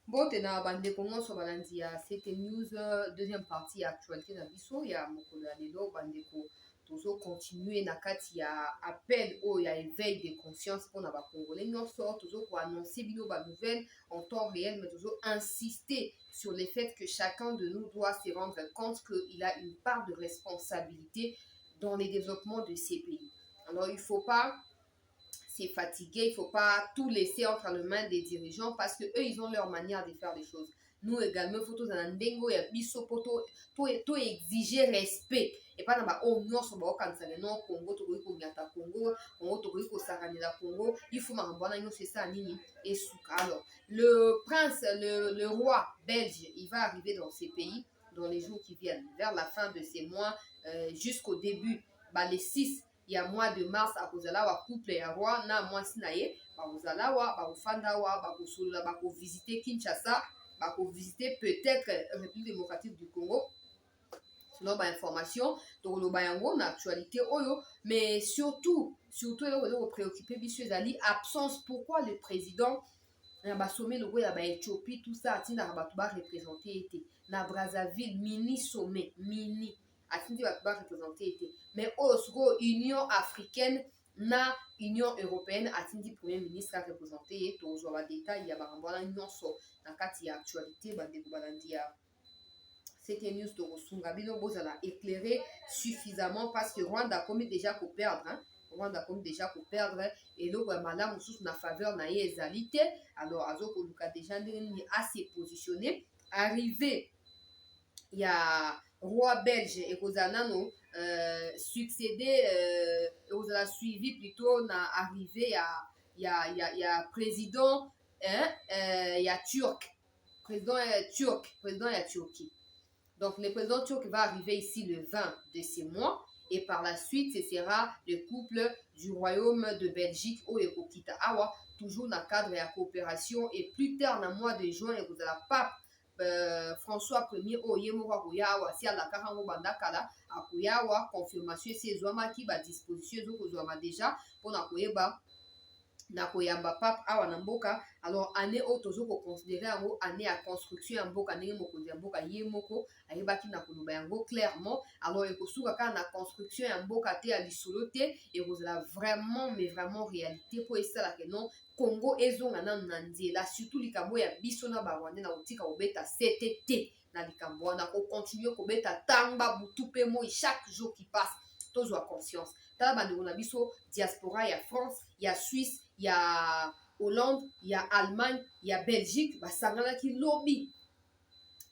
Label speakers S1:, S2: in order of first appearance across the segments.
S1: Bon, tena bande Congo sur balandi à cette news deuxième partie actualité na biso ya mokolo ya lelo bandeko tozo continuer na kati ya appel o ya éveil de conscience pour na ba congolais nyonso tozo ko annoncer bino ba nouvelles en temps réel mais tozo insister sur le fait que chacun de nous doit se rendre compte qu'il a une part de responsabilité dans le développement de ces pays. Alors il faut pas c'est fatigué, il ne faut pas tout laisser entre les mains des dirigeants parce que eux ils ont leur manière de faire les choses. Nous également, il faut tous en dengo ya biso to exiger respect et pas dans ba oh non so ba kanisa non Congo to ko ngata Congo, Congo to ko saranela Congo, il faut m'embona nyo c'est ça nini et souka. Alors, le prince le roi belge, il va arriver dans ces pays dans les jours qui viennent vers la fin de ces mois jusqu'au début les 6 il y a mois de mars à kozala wa couple ya roi na mwasi na ye bakozala wa bakofanda wa bakosolola bakovisiter Kinshasa bakovisiter peut-être République démocratique du Congo selon ba information tokoloba yango na actualité oyo mais surtout eloko préoccupé biso ezali absence. Pourquoi le président na basommet logo ya baéthiopie tout ça atindaka bato bareprésente ete na Brazzaville mini sommet mini atindi bato bareprésente ete mais oyo sikoyo union africaine na union européenne atindi premier ministre areprésente ye tozwa badetail ya makambo wana nyonso na kati ya actualité bandeko balandi ya cette news tokosunga bino bozala éclairé suffisamment parce que Rwanda akomi déjà koperdre Rwanda comme déjà pour perdre et donc madame sous na faveur na ye ezali te alors azokoluka déjà ndenge à se positionner arrivé il y a roi belge et kozanano succédé ozala suivi plutôt na arrivé il y a président il y a turc président il y a Turquie. Donc le président turc va arriver ici le 20 de ce mois. Et par la suite, ce sera le couple du royaume de Belgique au Ekokita Awa, toujours dans le cadre de la coopération. Et plus tard, dans le mois de juin, vous avez la pape François Ier au Yemowa Koyawa, si à la Karango Bandakala, à Koyawa, confirmation, c'est Zouama qui va disposition, donc Zouama déjà, pour la Koyeba. Na koyamba pape awa na mboka alors année oyo tozo ko considérer yango année ya construction ya mboka ndenge mokonzi ya mboka ye moko ayebaki na koloba yango clairement alors ekosuka kaka na construction ya mboka te ya lisolo te ekozala vraiment mais vraiment réalité po esalaka non Congo ezonga nanu na nzela surtout likambo ya biso na barwandais na kotika kobeta sete te na likambo wana kocontinue kobeta tamba butu mpe moi chaque jour qui passe tozwa conscience tala bandeko na biso diaspora ya France ya Suisse il y a Hollande, il y a Allemagne, il y a Belgique, basanganaki lobby.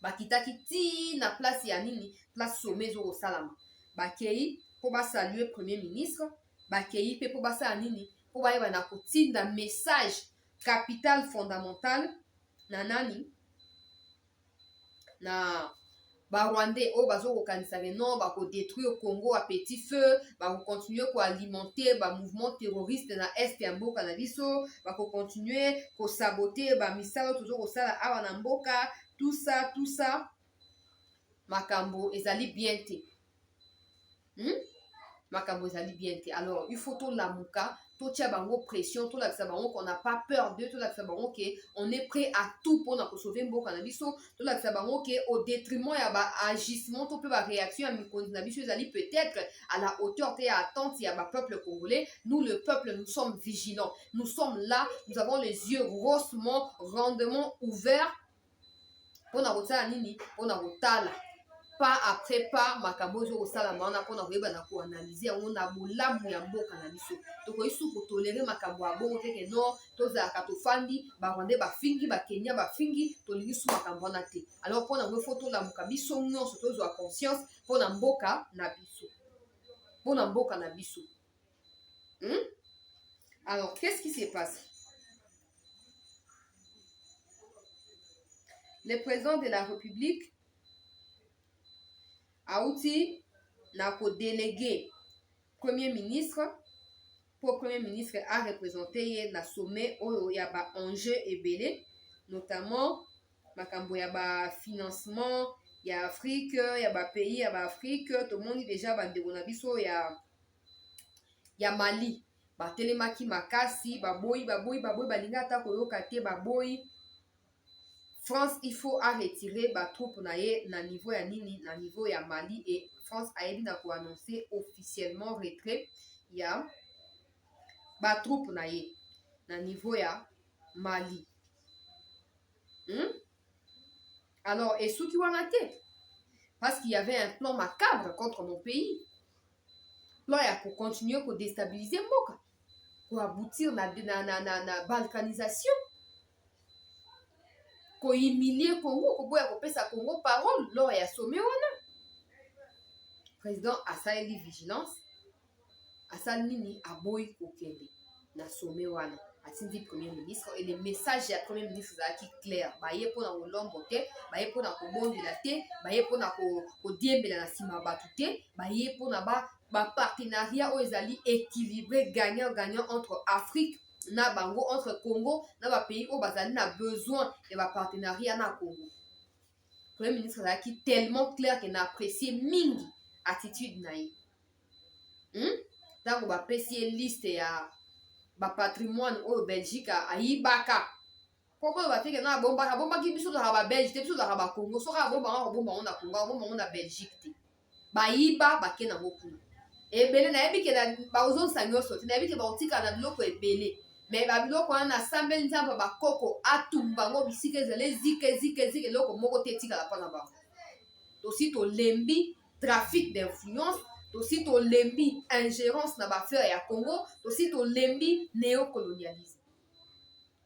S1: Bakitaki ti na place ya nini, place sommet zo salama. Bakei po ba saluer premier ministre, bakei pe po ba sa nini, po ba yeba na kotinda message capital fondamental na nani na ba Rwandais o bazo ko kanisa non ba ko détruire Congo à petit feu ba ko continuer ko alimenter ba mouvement terroriste na est ya mboka na biso ba ko continuer ko saboter ba misalo toujours ko sala awa na mboka tout ça makambo ezali bien te makambo ezali bien te alors il faut to lamuka to tia bango pression to la bango qu'on n'a pas peur de to la bango que on est prêt à tout pour na ko sauver mboka na biso to la bango que au détriment ya ba agissement to pe ba réaction à mikonzi na biso ezali peut-être à la hauteur te attente ya ba peuple congolais. Nous le peuple nous sommes vigilants, nous sommes là, nous avons les yeux grossement rondement ouverts pour na kotala nini pour na kotala pas après pas makambo zo kosala maana mpona koyeba na koanalyse yango na bolamu ya mboka na biso tokoki su kotolere makambo ya bongo teke non tozalaka tofandi barwandais bafingi bakenya bafingi tolingi su makambo wana te alors mpona yango fo tolamuka biso nyonso tozwa conscience mpona mboka na biso mpona mboka na biso alors qu'est-ce qui se passe? Le président de la République auti na ko délégué premier ministre pour premier ministre a représenté na sommet oyo ya ba enjeu ebele notamment makambo ya ba financement ya Afrique ya ba pays ya ba Afrique to moni déjà bandeko na biso ya Mali ba telemaki makasi baboyi balinga ta koyoka te baboyi France il faut à retirer ba troupe na ye na niveau ya nini na niveau ya Mali et France a dit na ko annoncer officiellement retrait ya ba troupe na ye na niveau ya Mali. Alors et ceux qui wana te parce qu'il y avait un plan macabre contre mon pays. Plan ya pour continuer pour déstabiliser mboka, pour aboutir na balkanisation. Ko humilier Congo, ko boya ko pesa Congo parole lors ya sommet wana. Président asali vigilance, asali nini aboyi kokende na sommet wana. Atindi premier ministre et les messages ya premier ministre zaki clair. Baye pona kolombo te, baye pona kobondela te, baye pona ko diembela na sima batu te, baye pona ba partenariat o ezali équilibré gagnant entre Afrique na bango entre Congo na ba pays o bazali na besoin de ba partenariat na Congo. Premier ministre zaki tellement clair que na apprécié mingi attitude na ye. Tango ba pesi liste ya ba patrimoine au Belgique ayibaka. Pourquoi ba teke na bomba ki biso za ba Belgique, biso za ba Congo, so ka bomba na Congo, bomba na Belgique te. Ba yiba ba ke na ngokuna. Ebele na yebi ke na ba ozon sanyo so, na yebi ke ba otika na biloko ebele. Mais ba biloko wana sambeli nzamba ba koko atumba ngo bisike zele zike loko moko te tika la pa na ba. Aussi to lembi trafic d'influence, aussi to lembi ingérence na baffaire ya Congo, aussi to lembi néocolonialisme,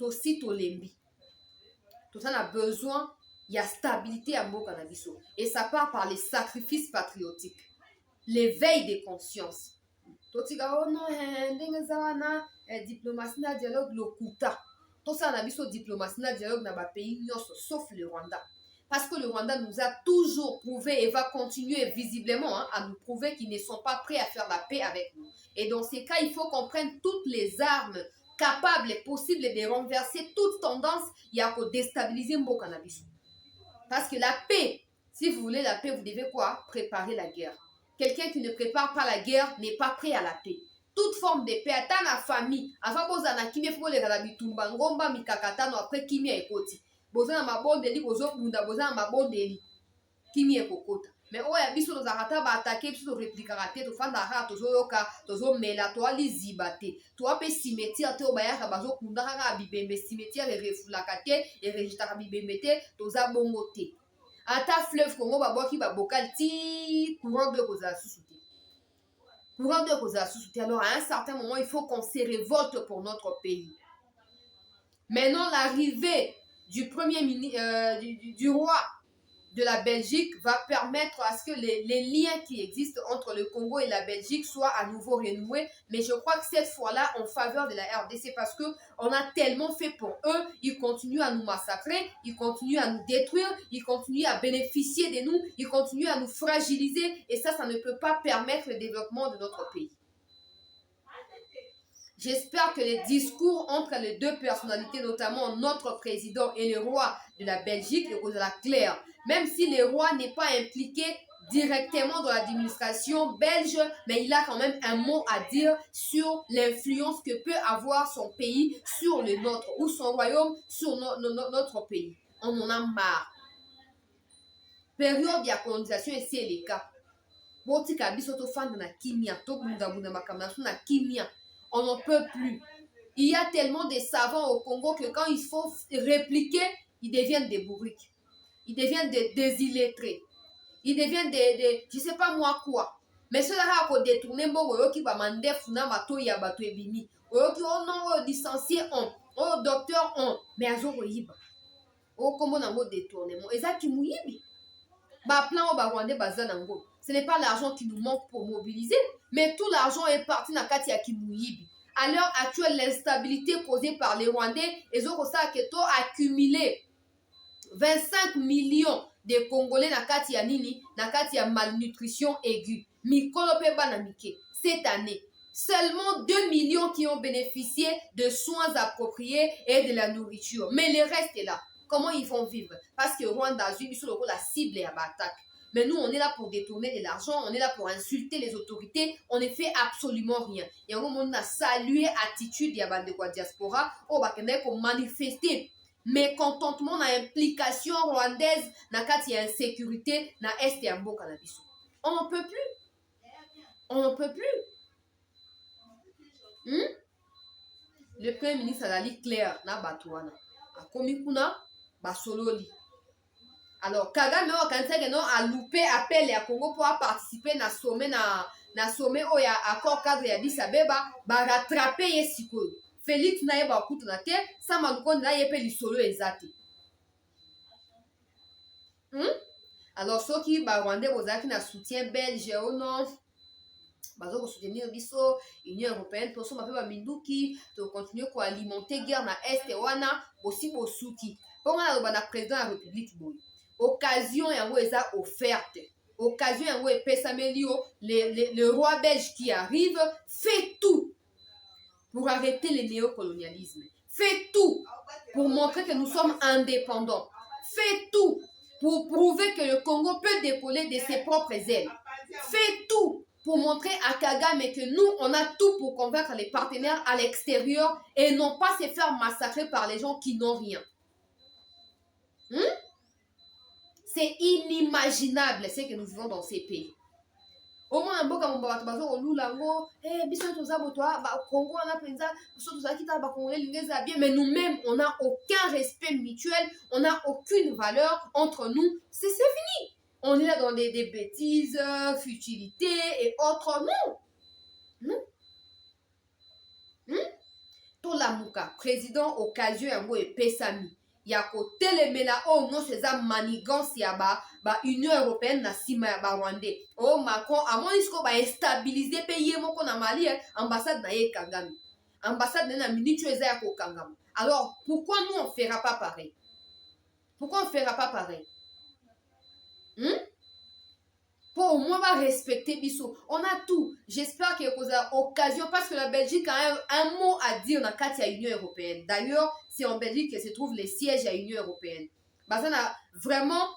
S1: aussi to lembi. Tout ça a besoin, il y a stabilité à mboka na biso et ça part par les sacrifices patriotiques, l'éveil des consciences. Totika oh non ndenge zawana diplomatie na dialogue lokuta. Tout ça na biso diplomatie na dialogue na ba pays nyonso sauf le Rwanda. Parce que le Rwanda nous a toujours prouvé et va continuer visiblement à nous prouver qu'ils ne sont pas prêts à faire la paix avec nous. Et dans ces cas, il faut qu'on prenne toutes les armes capables et possibles de renverser toute tendance et à déstabiliser Mboka na biso. Parce que la paix, si vous voulez la paix, vous devez quoi? Préparer la guerre. Quelqu'un qui ne prépare pas la guerre n'est pas prêt à la paix. Toute forme de paix, attends la famille. Avant bozana kimia faut les rabitumba ngomba mikakatano après kimia ekoti. Bozana mabondeli bozo bunda bozana mabondeli kimi ekokota. Mais oya biso nos arata ba attaquer biso répliquer raté to fanda ha to zoyoka to zo mela to ali zibate. To ape cimetière te obayaka bazo kunda ka bibembe cimetière et refulaka te et registra bibembe te to za bongo te. Ata fleuve Congo baboki ba bokal ti courant de koza susute. Courant de koza susute. Alors à un certain moment il faut qu'on se révolte pour notre pays. Maintenant l'arrivée du premier ministre, du roi de la Belgique va permettre à ce que les liens qui existent entre le Congo et la Belgique soient à nouveau renoués. Mais je crois que cette fois-là, en faveur de la RDC, parce qu'on a tellement fait pour eux, ils continuent à nous massacrer, ils continuent à nous détruire, ils continuent à bénéficier de nous, ils continuent à nous fragiliser. Et ça ne peut pas permettre le développement de notre pays. J'espère que les discours entre les deux personnalités, notamment notre président et le roi de la Belgique, sera clair. Même si le roi n'est pas impliqué directement dans l'administration belge, mais il a quand même un mot à dire sur l'influence que peut avoir son pays sur le nôtre, ou son royaume sur notre pays. On en a marre. Période de colonisation, et c'est le cas. On n'en peut plus. Il y a tellement de savants au Congo que quand il faut répliquer, ils deviennent des bourriques. Ils deviennent des illettrés. Ils deviennent des je sais pas moi quoi. Mais ceux-là qui ont détourné, qui va demander funa bato ya bato ebimi. Qui ont licencié on, docteur on, mais azo koyiba. Comment on a détourné mon ezaki muyibi. Ba plan au Rwandais bazanango. Ce n'est pas l'argent qui nous manque pour mobiliser, mais tout l'argent est parti dans Katia Kimouyibi. À l'heure actuelle, l'instabilité causée par les Rwandais, ils ont accumulé 25 millions de Congolais dans Katia Nini, dans Katia malnutrition aiguë. Mikolope Banamike. Cette année, seulement 2 millions qui ont bénéficié de soins appropriés et de la nourriture. Mais le reste est là. Comment ils vont vivre? Parce que Rwanda a eu la cible et attaque. Mais nous, on est là pour détourner de l'argent, on est là pour insulter les autorités, on ne fait absolument rien. Et on a salué l'attitude de la diaspora, on va pour manifester mécontentement na implication rwandaise na kati ya insécurité na est ya mboka na biso. On n'en peut plus. On n'en peut plus. Le premier ministre azali clair na bato wana. Akomi kuna basololi. Alors Kagame okanisaki no a loupé appel ya Congo pour participer na sommet na sommet oya accord cadre ya Addis Abeba ba rattraper ye sikoyo. Félix na ye ba kutu na te, Sama Lukonde na ye pe lisolo ezate. Alors soki ba Rwandais bozaki na soutien belge ou non, bazo ko soutenir biso Union européenne to so mapeba minduki to continuer ko alimenter guerre na est wana aussi bosuki. Pour na loba na président de la République boy. Occasion yango eza offerte. Occasion yango epesameli o le roi belge qui arrive fait tout pour arrêter le néocolonialisme. Fait tout pour montrer que nous sommes indépendants. Fait tout pour prouver que le Congo peut décoller de ses propres ailes. Fait tout pour montrer à Kagame que nous, on a tout pour convaincre les partenaires à l'extérieur et non pas se faire massacrer par les gens qui n'ont rien. C'est inimaginable ce que nous vivons dans ces pays. Au moins, un boka mbabato bazo olulango, biso toza botoa, ba Congo na penza, biso toza kita ba Congolais lingeza bien, mais nous-mêmes, on n'a aucun respect mutuel, on n'a aucune valeur entre nous. C'est fini. On est là dans des bêtises, futilités et autres. Non. Tolamuka, président occasion yango epesami. Ya kotelemela o non seza manigance ya ba Union européenne na sima ya ba Rwandais. Oh Macron amoni siko ba stabiliser pe ye moko na Mali ambassade na ye Kagame. Ambassade na minute eza ya ko kangama. Alors pourquoi nous on fera pas pareil? Pourquoi on fera pas pareil? Pour au moins va respecter biso. On a tout. J'espère qu'il y a occasion parce que la Belgique a un mot à dire dans l'Union européenne. D'ailleurs, c'est en Belgique que se trouvent les sièges à l'Union européenne. Bah, ça a vraiment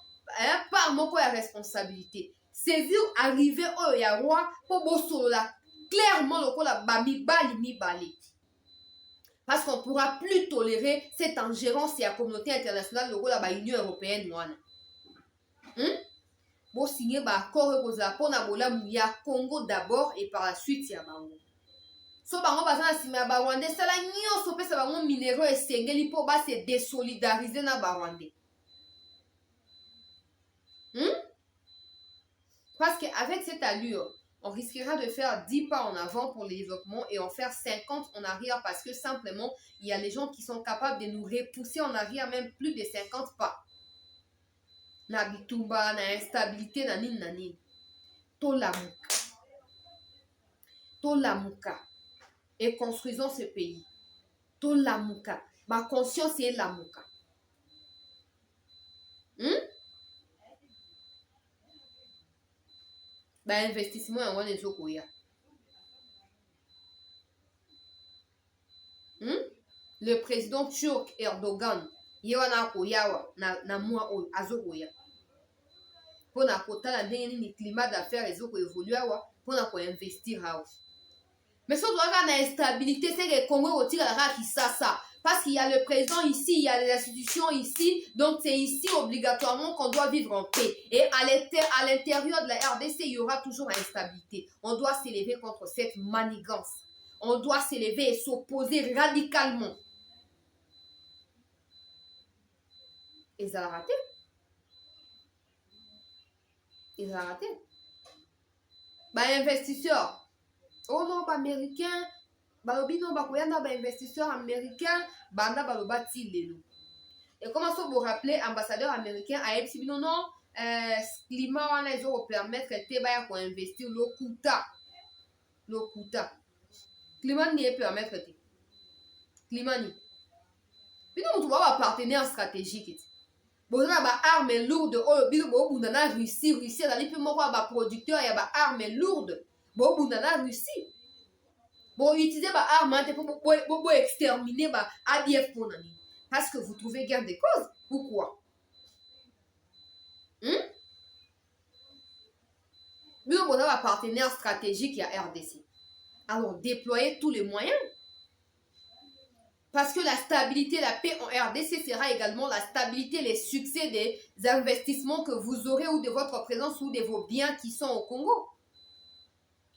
S1: par mon quoi la responsabilité. Saisir arriver au Yaroua pour bosser là clairement le la bami bali. Parce qu'on ne pourra plus tolérer cette ingérence et la communauté internationale de l'Union européenne. Bon signer ba accord pour na bola ya Congo d'abord et par la suite ya bango. So bango bazana sima ba Rwandais sala nyonso pesa bango minéraux esengeli po ba se désolidariser na ba Rwandais. Parce qu'avec cette allure, on risquera de faire 10 pas en avant pour le développement et en faire 50 en arrière parce que simplement, il y a les gens qui sont capables de nous repousser en arrière même plus de 50 pas. Na bitumba, na instabilité, na nini. Tolamuka. Et construisons ce pays. Tolamuka. Ma conscience est lamuka. Ba investissement en wane zokoya. Le président turc Erdogan yewana koyawa na mwa oyo azokoya. Pona kotala ndenge nini climat d'affaires ezoko évoluer awa pona ko investir house. Mais surtout quand la instabilité c'est que Congo retire la raki ça parce qu'il y a le président ici, il y a les institutions ici, donc c'est ici obligatoirement qu'on doit vivre en paix. Et à l'intérieur de la RDC, il y aura toujours l'instabilité. On doit s'élever contre cette manigance. On doit s'élever et s'opposer radicalement. Et ça a raté. Ils ont raté. Bah, investisseurs. Oh non, bah, américain. Bah, non, bah, bah, investisseurs américains. Bah, bah, bah, lelo. Et comment ça vous rappeler, ambassadeur américain à EPSI, non, climat, on a les euros permettre que bah, pour investir le kuta. Climat n'y est permettre. Climat n'y. Puis nous, on va partenaire stratégique. Bon, on a des armes lourdes. On a Russie. Russie, on a des producteurs, il y a des armes lourdes. Bon, on a Russie. Bon, utiliser des armes pour exterminer les ADF pour nous. Parce que vous trouvez guère de cause. Pourquoi? Nous, on a un partenaire stratégique à RDC. Alors, déployer tous les moyens. Parce que la stabilité, la paix en RDC sera également la stabilité, les succès des investissements que vous aurez ou de votre présence ou de vos biens qui sont au Congo.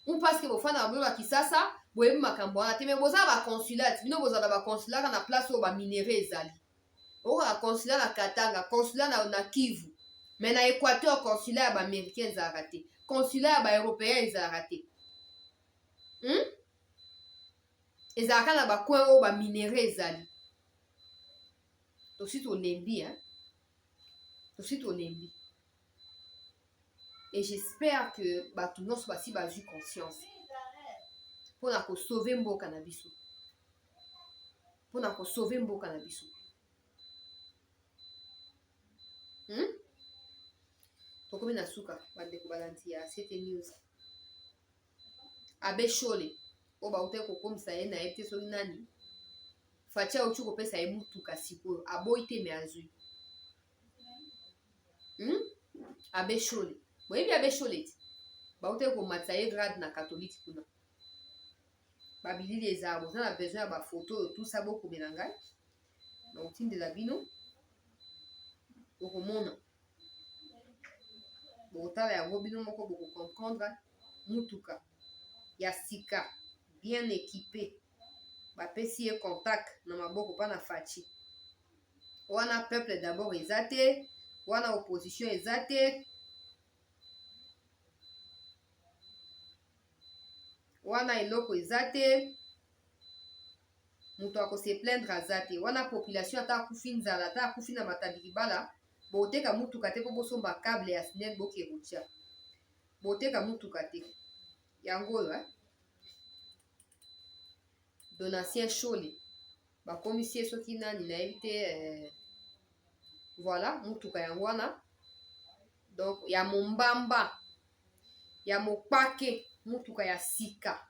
S1: Ou parce que vos fans ont qui ça, vous avez makambo na te mais boza ba consulat, bino boza ba consulat na place où ba minerais ezali. O ba consulat na Katanga, consulat na Kivu. Mais na Équateur consulat ba américains a raté. Consulat ba européens ils a raté. Ezalaka na ba coin où ba minerais ezali. Tosi to lembi hein. Tosi to lembi. Et j'espère que tout le monde soit si eu conscience. Pour na ko sauver mboka na biso. Pour na ko sauver mboka na biso. Tokomi na suka bandeko balanti ya CT News. Abe Shole o ba ute ko komisa ye na ete so nani. Fatia uchu ko pesa ye mutuka sikoyo aboyi te me azui. Abe Shole. Boyebi Abe Shole ti. Ba ute ko matsa ye grade na catholique kuna. Ba bilili eza bo na besoin ba photo tout ça beaucoup menangai. Na utinde la bino. Okomona. Botala ya bino moko boko comprendre mutuka ya sika bien équipé. Ba pesi ye contact na maboko pa na fachi. Wana peuple d'abord ezate, wana opposition ezate. Wana eloko ezate. Muto ako se plaindre azate. Wana population ata akufi nzala, ata akufi na matadi bala. Boteka mutuka te po bosomba câble ya SNEL boke rotia. Boteka mutuka te. Yango Donatien Shole. Ba komisie soki nani na evite voilà, mutuka yango wana. Donc ya mombamba. Ya mopake mutuka ya sika.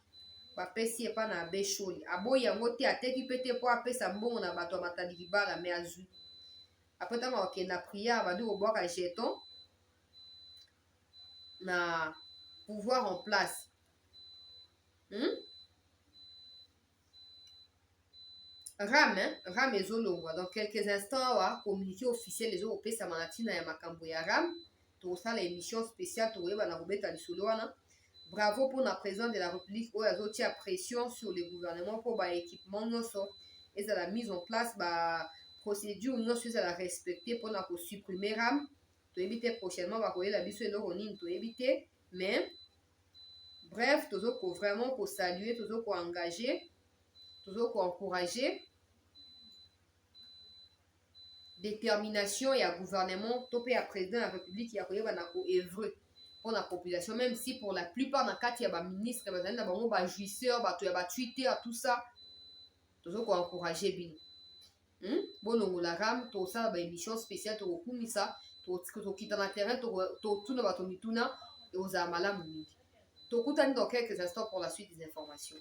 S1: Ba pesi epa na Abe Shole. Aboyi yango te ateki pete po apesa mbongo na bato ya matadi libala me azui. Après tant que na prière va dire au bois jeton na pouvoir en place. Ram ezolongwa dans quelques instants wa communiqué officiel les autres pesa manatina ya makambo ya Ram to ça l'émission spéciale to yeba na robeta lisolo wana. Bravo pour la présidente de la République où azo tia pression sur le gouvernement pour ba équipement noso et ça la mise en place ba procédure non sur à la respecter pour na ko supprimer Ram to éviter prochainement va koyela la biso eloko nini to éviter mais bref tozo ko vraiment ko saluer tozo ko engager tozo ko encourager détermination et à gouvernement topé à président de la République ya koyeba na ko œuvrer pour la population même si pour la plupart na kati ya ba ministre bazali na bango ba jouisseur bato ya ba Twitter tout ça tozo ko encourager bino. Bonongola Ram to ça ba émission spéciale to kumisa to kita na terrain to tuna bato mituna et aux amala mingi. To kutani dans quelques instants pour la suite des informations.